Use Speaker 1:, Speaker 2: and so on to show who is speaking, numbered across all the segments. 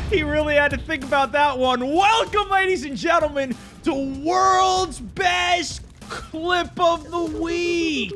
Speaker 1: He really had to think about that one. Welcome, ladies and gentlemen, to World's Best Clip of the Week.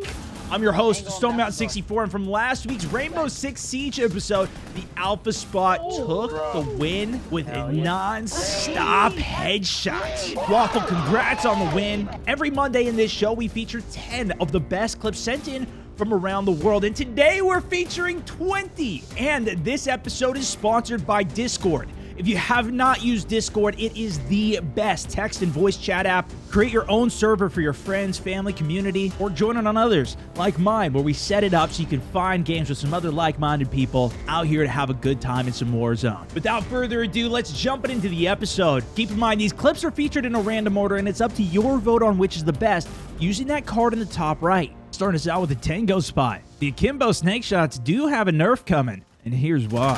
Speaker 1: I'm your host, StoneMountain64, and from last week's Rainbow Six Siege episode, the Alpha Spot took the win with a non-stop headshot. Waffle, congrats on the win. Every Monday in this show, we feature 10 of the best clips sent in from around the world, and today we're featuring 20, and this episode is sponsored by Discord. If you have not used Discord, it is the best text and voice chat app. Create your own server for your friends, family, community, or join in on others like mine, where we set it up so you can find games with some other like-minded people out here to have a good time in some Warzone. Without further ado, let's jump into the episode. Keep in mind, these clips are featured in a random order, and it's up to your vote on which is the best using that card in the top right. Starting us out with a Tango spot. The Akimbo snake shots do have a nerf coming, and here's why.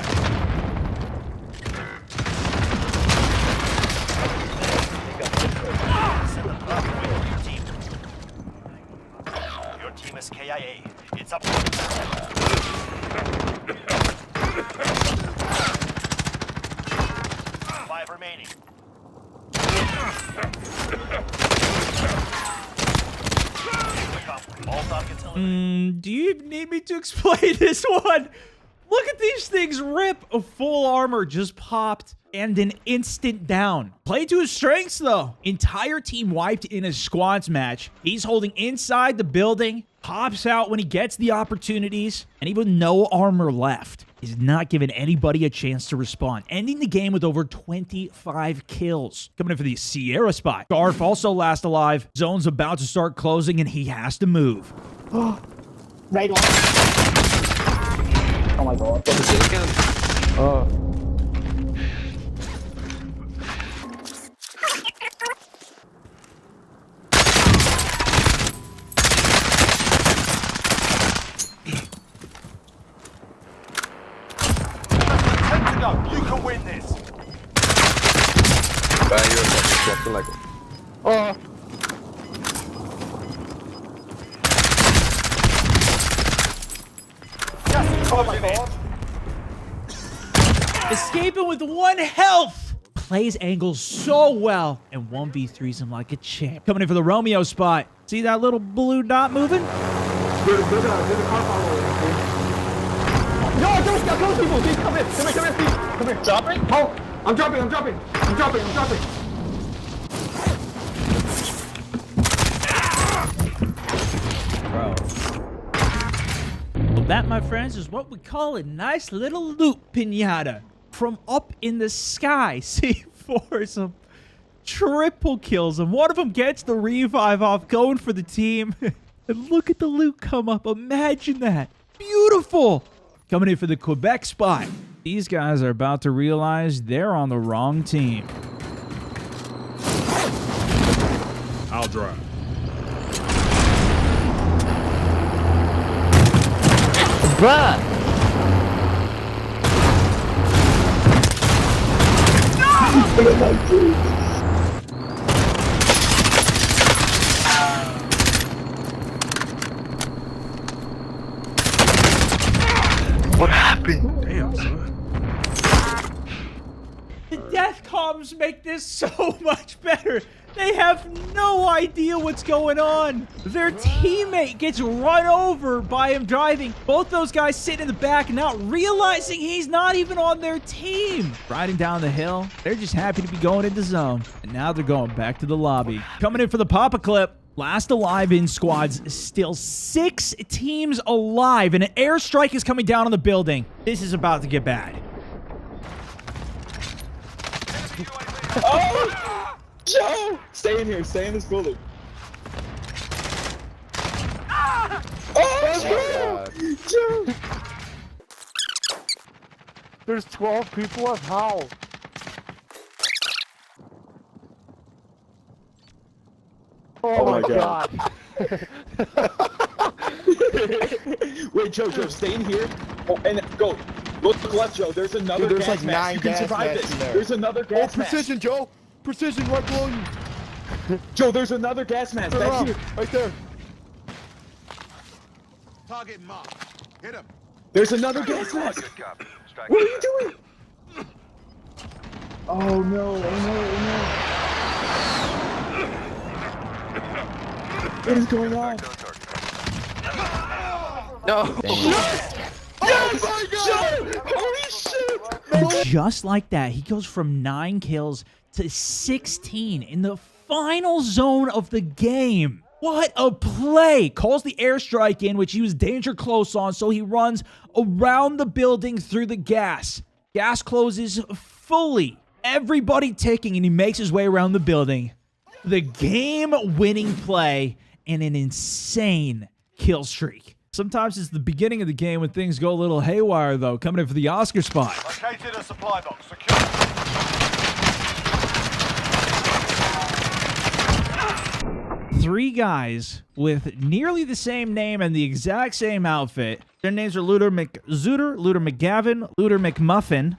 Speaker 2: KIA. It's up. 5 remaining.
Speaker 1: Do you even need me to explain this one? Look at these things rip. A full armor just popped and an instant down. Play to his strengths though. Entire team wiped in a squads match. He's holding inside the building, pops out when he gets the opportunities, and even no armor left. He's not giving anybody a chance to respond, ending the game with over 25 kills. Coming in for the Sierra spot. Scarf also last alive. Zone's about to start closing and he has to move.
Speaker 3: Right one. Oh my god.
Speaker 2: You can win this.
Speaker 3: Oh my god.
Speaker 1: Escaping with 1 health. Plays angles so well and 1v3s him like a champ. Coming in for the Romeo spot. See that little blue dot moving?
Speaker 3: There's a car following. No, don't people. Please come here, please. Come here. Dropping? Oh, I'm dropping.
Speaker 1: Bro. Well, that, my friends, is what we call a nice little loot pinata from up in the sky. C4, some triple kills, and one of them gets the revive off, going for the team. And look at the loot come up. Imagine that. Beautiful. Coming in for the Quebec spot. These guys are about to realize they're on the wrong team.
Speaker 4: I'll drive.
Speaker 3: Bruh.
Speaker 2: What happened?
Speaker 4: Damn, son.
Speaker 1: The death comms make this so much better. They have no idea what's going on. Their teammate gets run over by him driving. Both those guys sitting in the back, not realizing he's not even on their team. Riding down the hill, they're just happy to be going into zone. And now they're going back to the lobby. Coming in for the Papa clip. Last alive in squads, still 6 teams alive, and an airstrike is coming down on the building. This is about to get bad.
Speaker 5: Oh! Joe! Stay in here. Stay in this building. Oh, Joe! Joe!
Speaker 3: There's 12 people at how? Oh my god.
Speaker 5: Wait, Joe, stay in here. Oh, and go. Look left, Joe. There's another
Speaker 6: Dude, there's
Speaker 5: gas
Speaker 6: like
Speaker 5: mask.
Speaker 6: 9
Speaker 5: You can
Speaker 6: gas
Speaker 5: survive
Speaker 6: masks
Speaker 5: this.
Speaker 6: in there.
Speaker 5: There's another gas mask.
Speaker 6: Precision, Joe. Precision right below you.
Speaker 5: Joe, there's another gas mask.
Speaker 6: Turn
Speaker 5: That's
Speaker 6: around.
Speaker 5: here.
Speaker 6: Right there.
Speaker 4: Target marked. Hit him.
Speaker 5: There's another gas mask. What are you doing? Oh no, oh no, oh no. What is going on?
Speaker 7: No.
Speaker 5: Holy shit!
Speaker 1: Just like that, he goes from 9 kills to 16 in the final zone of the game. What a play! Calls the airstrike in, which he was danger close on, so he runs around the building through the gas. Gas closes fully. Everybody ticking, and he makes his way around the building. The game-winning play and an insane kill streak. Sometimes it's the beginning of the game when things go a little haywire, though. Coming in for the Oscar spot.
Speaker 2: Located a supply box. Secure.
Speaker 1: 3 guys with nearly the same name and the exact same outfit. Their names are Looter McZooter, Looter McGavin, Looter McMuffin.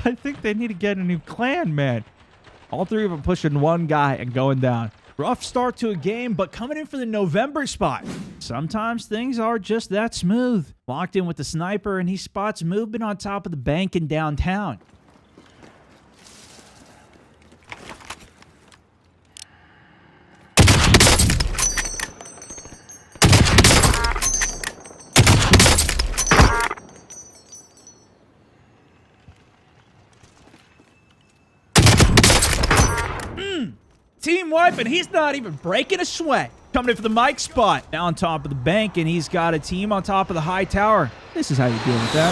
Speaker 1: I think they need to get a new clan, man. All 3 of them pushing one guy and going down. Rough start to a game, but coming in for the November spot. Sometimes things are just that smooth. Locked in with the sniper, and he spots movement on top of the bank in downtown. Team wipe, and he's not even breaking a sweat. Coming in for the Mike spot. Now on top of the bank, and he's got a team on top of the high tower. This is how you deal with that.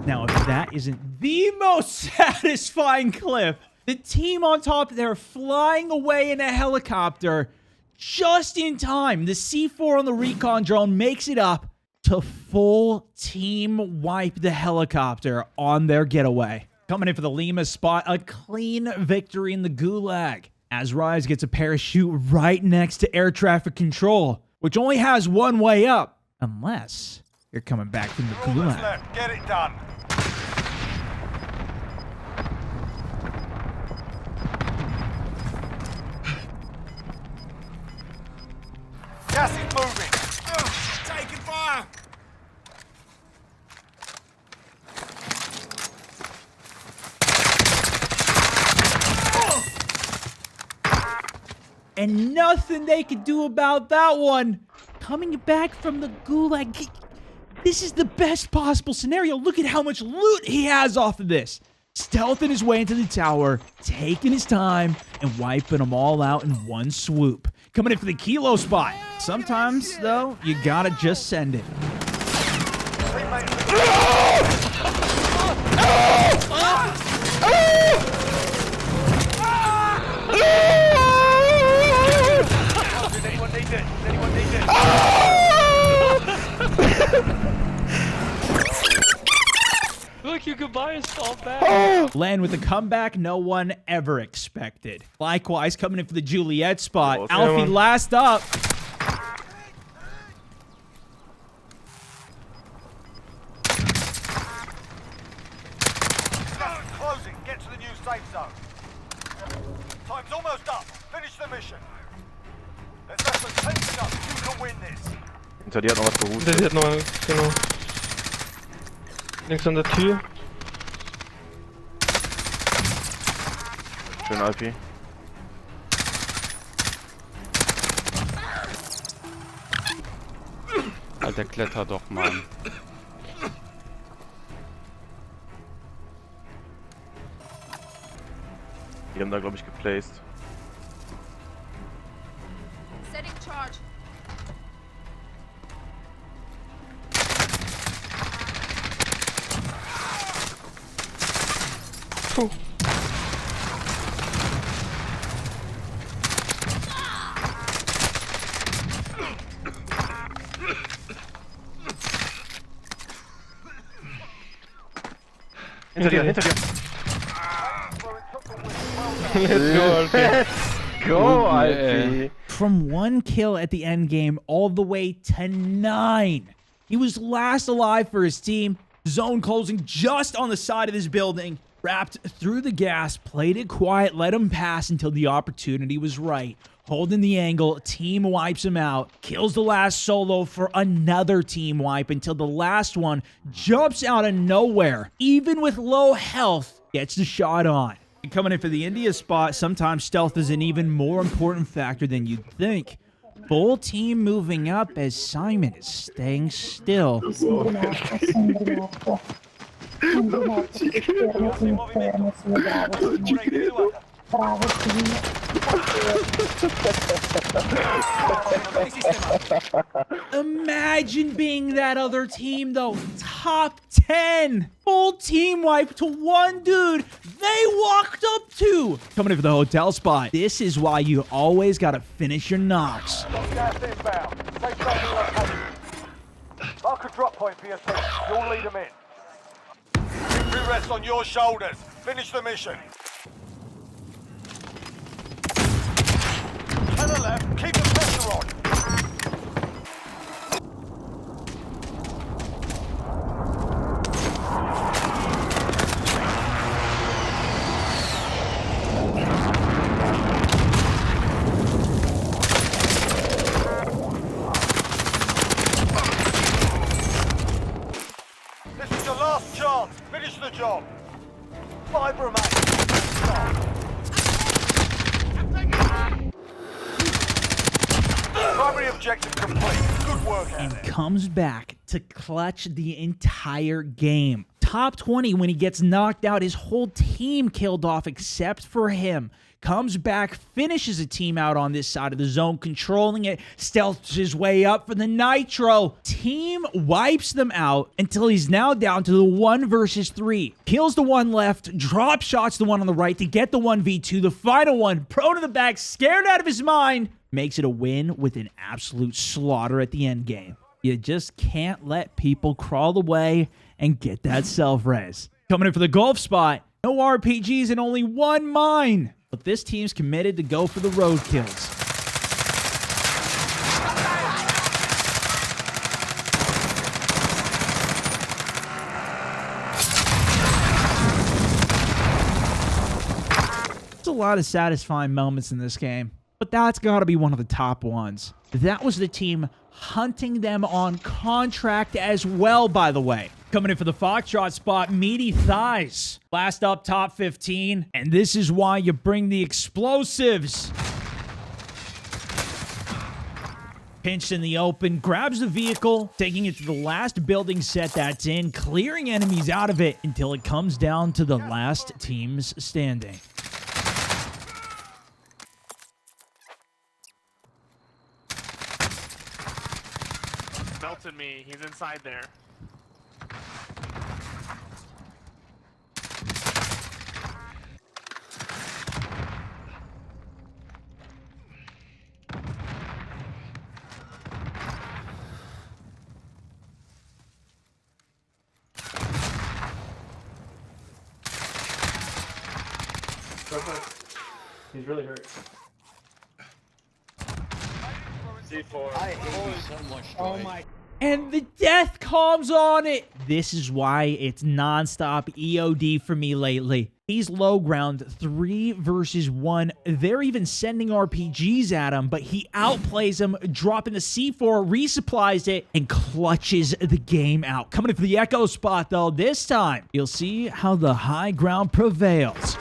Speaker 1: Now, if that isn't the most satisfying clip, the team on top, they're flying away in a helicopter just in time. The C4 on the recon drone makes it up to full team wipe the helicopter on their getaway. Coming in for the Lima spot, a clean victory in the Gulag. As Rise gets a parachute right next to air traffic control, which only has one way up, unless you're coming back from the Gulag.
Speaker 2: Left. Get it done. Gas is moving.
Speaker 4: Taking fire.
Speaker 1: And nothing they could do about that one. Coming back from the Gulag. This is the best possible scenario. Look at how much loot he has off of this. Stealthing his way into the tower, taking his time, and wiping them all out in one swoop. Coming in for the Kilo spot. Sometimes, though, you gotta just send it.
Speaker 2: Anyone need it? Anyone need it?
Speaker 7: Look, you could buy a small bag.
Speaker 1: Land with a comeback no one ever expected. Likewise, coming in for the Juliet spot. Alfie last up.
Speaker 2: Closing. Get to the new safe zone. Time's almost up. Finish the mission. There's less than 10 minutes. You can win this.
Speaker 8: Hinter dir hat noch was gerufen.
Speaker 6: Der hat noch mal, genau. Links an der Tür.
Speaker 8: Schön, Alpi.
Speaker 7: Alter, kletter doch, Mann.
Speaker 8: Die haben da, glaube ich, geplaced.
Speaker 9: Setting charge.
Speaker 6: Puh.
Speaker 8: Hinter dir, hinter dir.
Speaker 6: Let's go, Alfie.
Speaker 8: Go, Alpi.
Speaker 1: From 1 kill at the end game all the way to 9. He was last alive for his team. Zone closing just on the side of this building. Wrapped through the gas, played it quiet, let him pass until the opportunity was right. Holding the angle, team wipes him out, kills the last solo for another team wipe until the last one jumps out of nowhere. Even with low health, gets the shot on. And coming in for the India spot, sometimes stealth is an even more important factor than you'd think. Full team moving up as Simon is staying still. Imagine being that other team, though. Top 10. Full team wipe to one dude they walked up to. Coming in for the hotel spot. This is why you always got to finish your knocks.
Speaker 2: Gas inbound. Safe zone located. Mark a drop point for your team. You'll lead them in. Victory rests on your shoulders. Finish the mission. To the left, keep the pressure on. This is your last chance. Finish the job. 5 remain. Primary objective complete. Good work,
Speaker 1: And comes back to clutch the entire game. Top 20 when he gets knocked out. His whole team killed off except for him. Comes back, finishes a team out on this side of the zone, controlling it, stealths his way up for the nitro. Team wipes them out until he's now down to the 1 versus 3. Kills the one left, drop shots the one on the right to get the 1v2. The final one, pro to the back, scared out of his mind. Makes it a win with an absolute slaughter at the end game. You just can't let people crawl away and get that self-res. Coming in for the golf spot, no RPGs and only 1 mine. But this team's committed to go for the road kills. There's a lot of satisfying moments in this game, but that's got to be one of the top ones. That was the team hunting them on contract as well, by the way. Coming in for the FOXTROT spot, Meatythighs. Last up, top 15. And this is why you bring the explosives. Pinched in the open, grabs the vehicle, taking it to the last building set that's in, clearing enemies out of it until it comes down to the last teams standing.
Speaker 10: Melted me. He's inside there.
Speaker 3: He's really hurt.
Speaker 10: C4.
Speaker 7: I hate you so much,
Speaker 1: Oh my. And the death comes on it. This is why it's nonstop EOD for me lately. He's low ground, 3 versus 1. They're even sending RPGs at him, but he outplays him, dropping the C4, resupplies it, and clutches the game out. Coming in for the echo spot, though, this time, you'll see how the high ground prevails.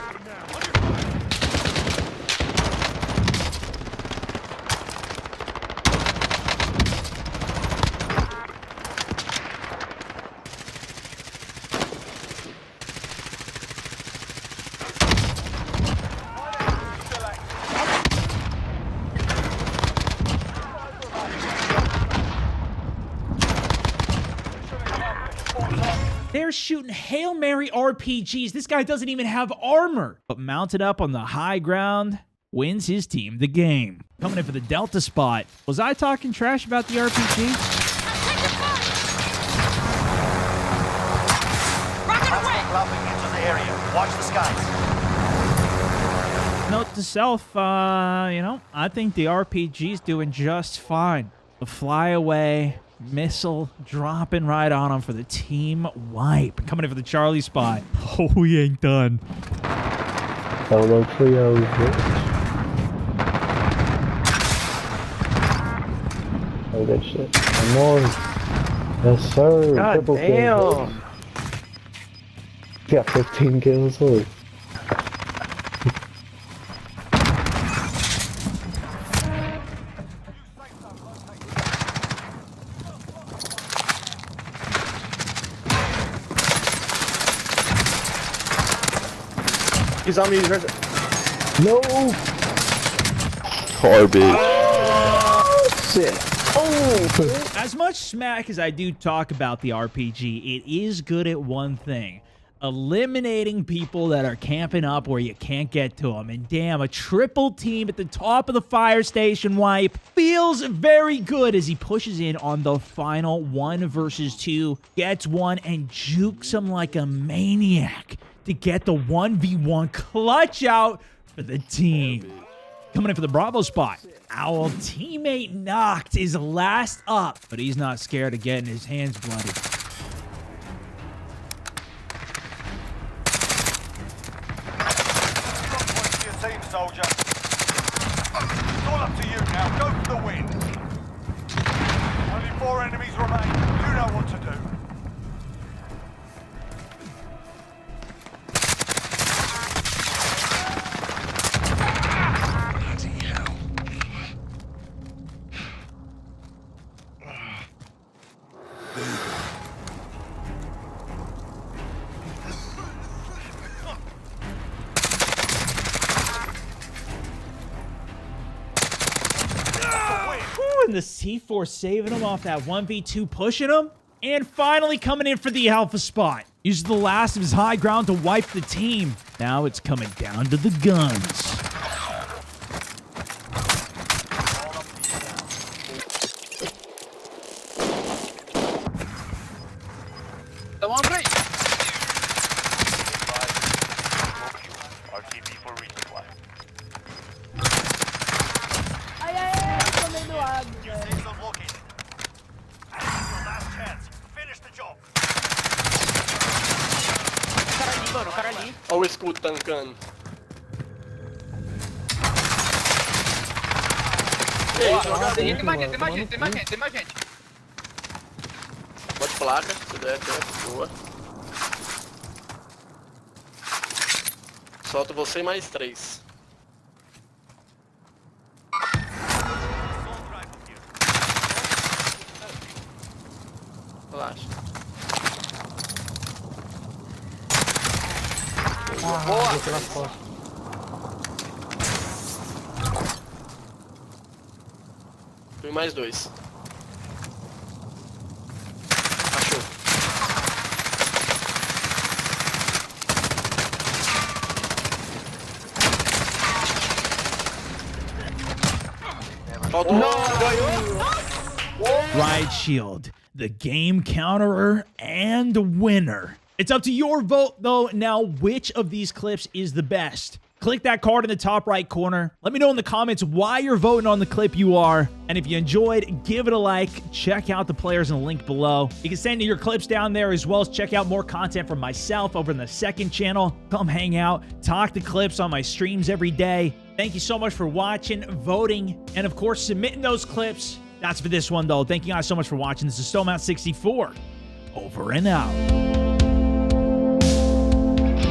Speaker 1: They're shooting Hail Mary RPGs. This guy doesn't even have armor. But mounted up on the high ground, wins his team the game. Coming in for the Delta spot. Was I talking trash about the RPG?
Speaker 9: Rocket away!
Speaker 2: Bluffing into the area. Watch the skies.
Speaker 1: Note to self, I think the RPG's doing just fine. The fly away, Missile dropping right on him for the team wipe. Coming in for the Charlie spot. Oh, we ain't done.
Speaker 3: Solo trio, bitch. Oh, good shit. Come on. Yes, sir.
Speaker 8: God
Speaker 3: Triple kill.
Speaker 8: damn.
Speaker 3: You got 15 kills. Look.
Speaker 8: He's on me. He's right.
Speaker 3: No.
Speaker 8: Garbage.
Speaker 3: Shit. Oh.
Speaker 1: As much smack as I do talk about the RPG, it is good at one thing. Eliminating people that are camping up where you can't get to them. And damn, a triple team at the top of the fire station wipe feels very good as he pushes in on the final 1 versus 2. Gets one and jukes him like a maniac to get the 1v1 clutch out for the team. Coming in for the Bravo spot. Our teammate Knocked is last up, but he's not scared of getting his hands bloody.
Speaker 2: Team soldier. It's all up to you now. Go for the win. Only 4 enemies remain. You know what to do.
Speaker 1: And the C4 saving him off that 1v2, pushing him. And finally coming in for the alpha spot. Uses the last of his high ground to wipe the team. Now it's coming down to the guns.
Speaker 7: Come on, great.
Speaker 2: RTV for resupply. Safe zone located. This is your last chance. Finish the job.
Speaker 7: Cara ali, mano, cara ali.
Speaker 5: Olha o escudo tancando.
Speaker 7: Tem mais gente, tem mais gente.
Speaker 5: Pode placa, se der, boa. Solto você e mais 3. Relaxa.
Speaker 7: Boa!
Speaker 5: E mais 2. Achou. Falta um.
Speaker 1: Riot Shield, the game counterer and winner. It's up to your vote, though, now which of these clips is the best. Click that card in the top right corner. Let me know in the comments why you're voting on the clip you are. And if you enjoyed, give it a like. Check out the players in the link below. You can send in your clips down there, as well as check out more content from myself over in the second channel. Come hang out, talk the clips on my streams every day. Thank you so much for watching, voting, and of course, submitting those clips. That's for this one, though. Thank you guys so much for watching. This is StoneMount64. Over and out.